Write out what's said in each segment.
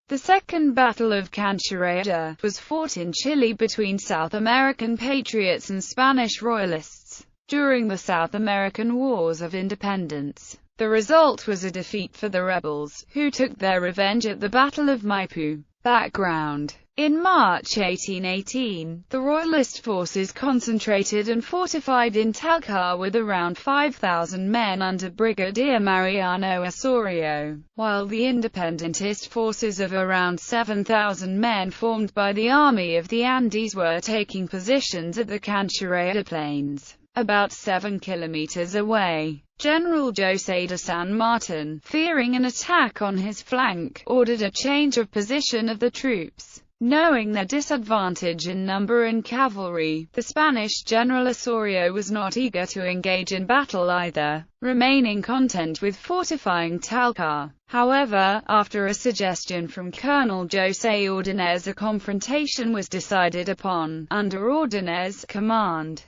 The Second Battle of Cancha Rayada was fought in Chile between South American patriots and Spanish royalists during the South American Wars of Independence. The result was a defeat for the rebels, who took their revenge at the Battle of Maipú. Background: in March 1818, the Royalist forces concentrated and fortified in Talca with around 5,000 men under Brigadier Mariano Osorio, while the independentist forces of around 7,000 men formed by the Army of the Andes were taking positions at the Cancha Rayada plains, about 7 kilometers away. General José de San Martin, fearing an attack on his flank, ordered a change of position of the troops. Knowing their disadvantage in number and cavalry, the Spanish General Osorio was not eager to engage in battle either, remaining content with fortifying Talca. However, after a suggestion from Colonel José Ordóñez, a confrontation was decided upon, under Ordóñez's command.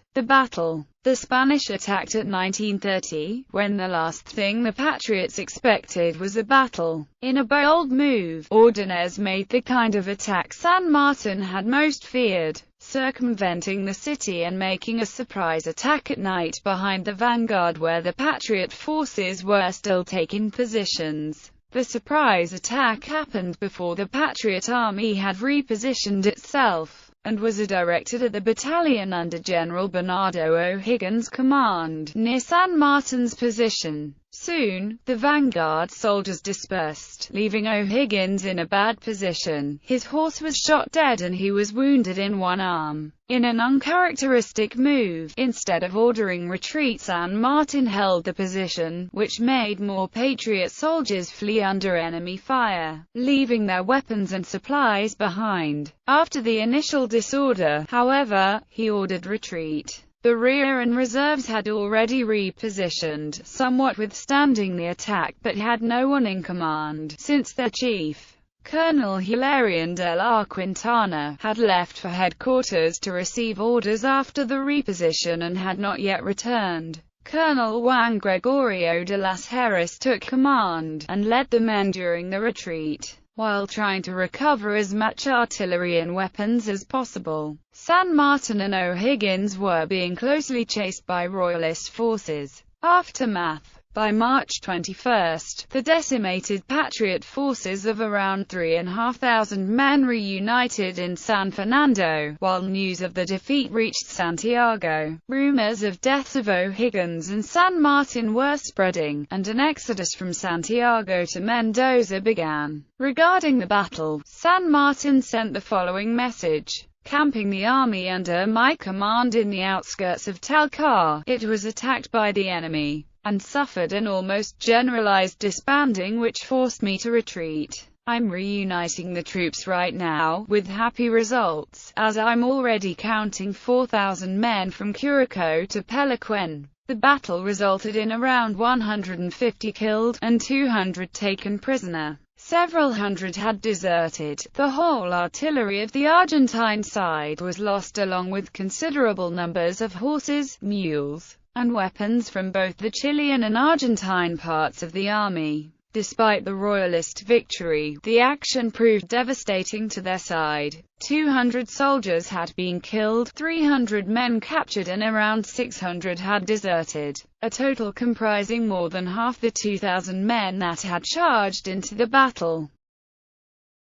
The Spanish attacked at 19:30, when the last thing the patriots expected was a battle. In a bold move, Ordóñez made the kind of attack San Martin had most feared, circumventing the city and making a surprise attack at night behind the vanguard where the patriot forces were still taking positions. The surprise attack happened before the patriot army had repositioned itself, and was directed at the battalion under General Bernardo O'Higgins' command, near San Martin's position. Soon, the vanguard soldiers dispersed, leaving O'Higgins in a bad position. His horse was shot dead and he was wounded in one arm. In an uncharacteristic move, instead of ordering retreat, San Martin held the position, which made more patriot soldiers flee under enemy fire, leaving their weapons and supplies behind. After the initial disorder, however, he ordered retreat. The rear and reserves had already repositioned, somewhat withstanding the attack, but had no one in command, since their chief, Colonel Hilarion de la Quintana, had left for headquarters to receive orders after the reposition and had not yet returned. Colonel Juan Gregorio de las Heras took command, and led the men during the retreat, while trying to recover as much artillery and weapons as possible. San Martin and O'Higgins were being closely chased by Royalist forces. Aftermath: by March 21, the decimated Patriot forces of around 3,500 men reunited in San Fernando, while news of the defeat reached Santiago. Rumors of deaths of O'Higgins and San Martin were spreading, and an exodus from Santiago to Mendoza began. Regarding the battle, San Martin sent the following message: camping the army under my command in the outskirts of Talca, it was attacked by the enemy, and suffered an almost generalized disbanding which forced me to retreat. I'm reuniting the troops right now, with happy results, as I'm already counting 4,000 men from Curacao to Peloquén. The battle resulted in around 150 killed, and 200 taken prisoner. Several hundred had deserted. The whole artillery of the Argentine side was lost, along with considerable numbers of horses, mules, and weapons from both the Chilean and Argentine parts of the army. Despite the Royalist victory, the action proved devastating to their side. 200 soldiers had been killed, 300 men captured, and around 600 had deserted, a total comprising more than half the 2,000 men that had charged into the battle.